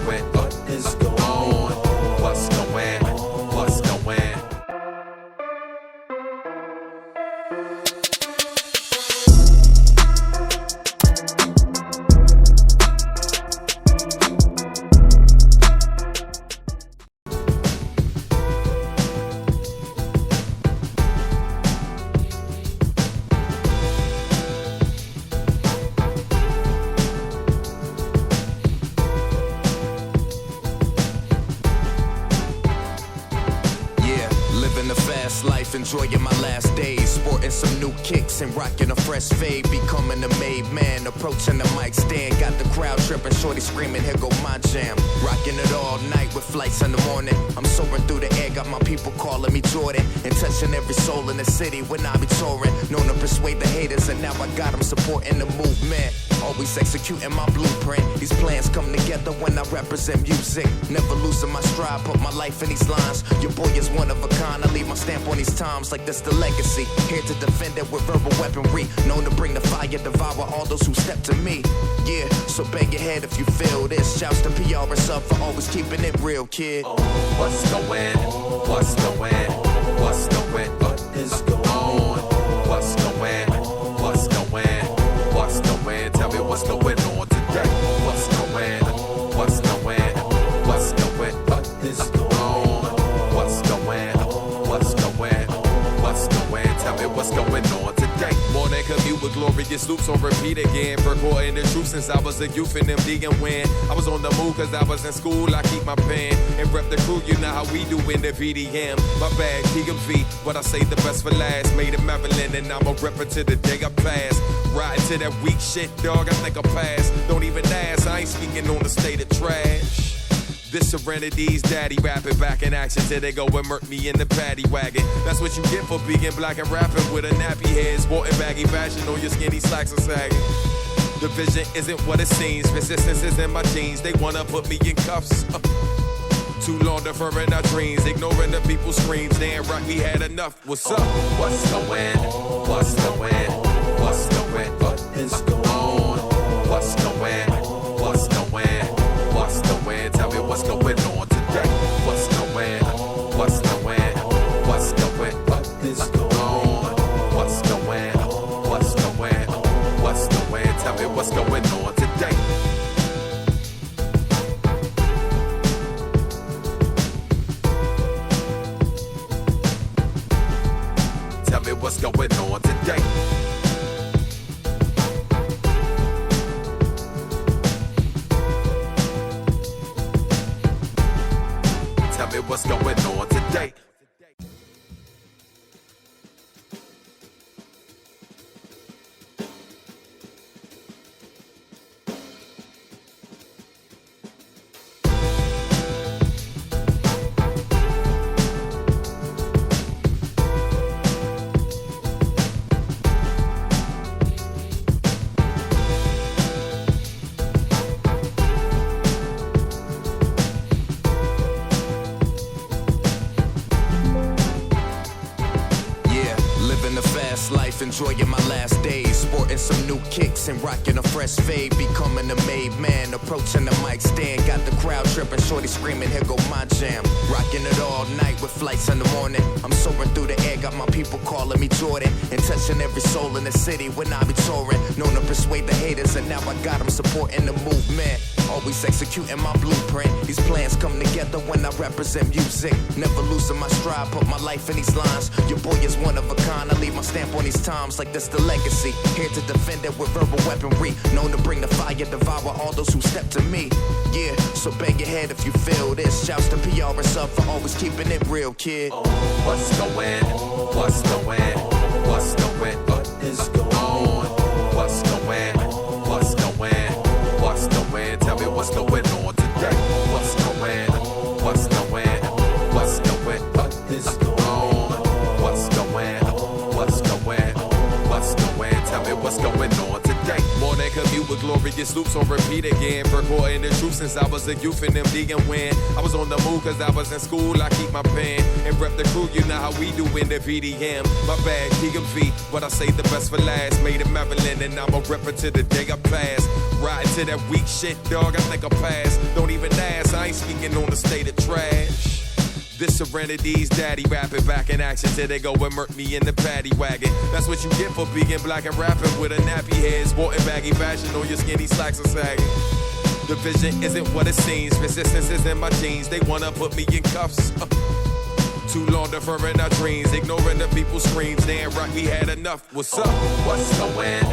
going on? What's going on? What's going on? Life, enjoying my last days, sporting some new kicks and rocking a fresh fade, becoming a made man, approaching the mic stand, got the crowd tripping, shorty screaming, here go my jam, rocking it all night with flights in the morning, I'm soaring through the air, got my people calling me Jordan, and touching every soul in the city when I be touring, known to persuade the haters, and now I got them supporting the movement, always executing my blueprint, these plans come together when I represent music, never losing my stride, put my life in these lines, your boy is one of a kind, I leave my stamp on these times like that's the legacy. Here to defend it with verbal weaponry. Known to bring the fire, devour all those who step to me. Yeah, so bang your head if you feel this. Shouts to PR and sub for always keeping it real, kid. What's going on? What's going on? What's going on? What's going on? What's going on? What's going on? What's going on? Tell me what's going on today. What's going on? What's going on? What's going on? What's going on? What's going on? What's going on? What's going on? Tell me what's going on today. More than commute with glorious loops on repeat again. Recording the truth since I was a youth in MD and when I was on the move cause I was in school, I keep my pen and rep the crew, you know how we do in the VDM. My bag, P&V, but I say the best for last. Made in Maryland and I'm a rapper to the day I pass. Riding to that weak shit, dog, I think I pass. Don't even ask, I ain't speaking on the state of trash. This Serenity's daddy rapping back in action till they go and murk me in the paddy wagon. That's what you get for being black and rapping with a nappy head, sporting baggy fashion on your skinny slacks are sagging. The vision isn't what it seems, resistance is in my genes. They wanna put me in cuffs. Too long deferring our dreams, ignoring the people's screams. Damn right, we had enough. What's up? What's going on? What's going on? What's going on? What's going on? What's going on? What's going on? What's going on? Tell me what's going on today. What's going on? What's going on? What's going on? What's going on? What's going on? What's going on? What's going on? Tell me what's going on today. Tell me what's going on today. Tell me what's going on today. Life, enjoying my last days, sporting some new kicks and rocking a fresh fade, becoming a made man, approaching the mic stand, got the crowd tripping, shorty screaming, here go my jam, rocking it all night with flights in the morning, I'm soaring through the air, got my people calling me Jordan, and touching every soul in the city when I be touring, known to persuade the haters, and now I got them supporting the movement. Always executing my blueprint. These plans come together when I represent music. Never losing my stride, put my life in these lines. Your boy is one of a kind. I leave my stamp on these times like that's the legacy. Here to defend it with verbal weaponry. Known to bring the fire, devour all those who step to me. Yeah, so bang your head if you feel this. Shouts to PR and sub for always keeping it real, kid. What's going on? What's going on? What's going on? What's going on? What's going on? What's going on? What's going on? Tell me what's going on today. What's going on? What's going on? What's going on? What's going on? What's going on? What's going on? What's going on? Tell me what's going on today. More than commute with glorious loops on repeat again. Recording the truth since I was a youth in MD and when I was on the move cause I was in school, I keep my pen and rep the crew, you know how we do in the VDM. My bag, P&V, but I say the best for last. Made in Maryland and I'm a rapper to the day I pass. Riding to that weak shit, dog, I think I pass. Don't even ask, speaking on the state of trash. This Serenity's daddy rapping back in action till they go and murk me in the paddy wagon. That's what you get for being black and rapping with a nappy head, sporting baggy fashion on your skinny slacks are sagging. The vision isn't what it seems, resistance is in my genes. They wanna put me in cuffs. Too long deferring our dreams, ignoring the people's screams. Damn right, we had enough. What's up? What's going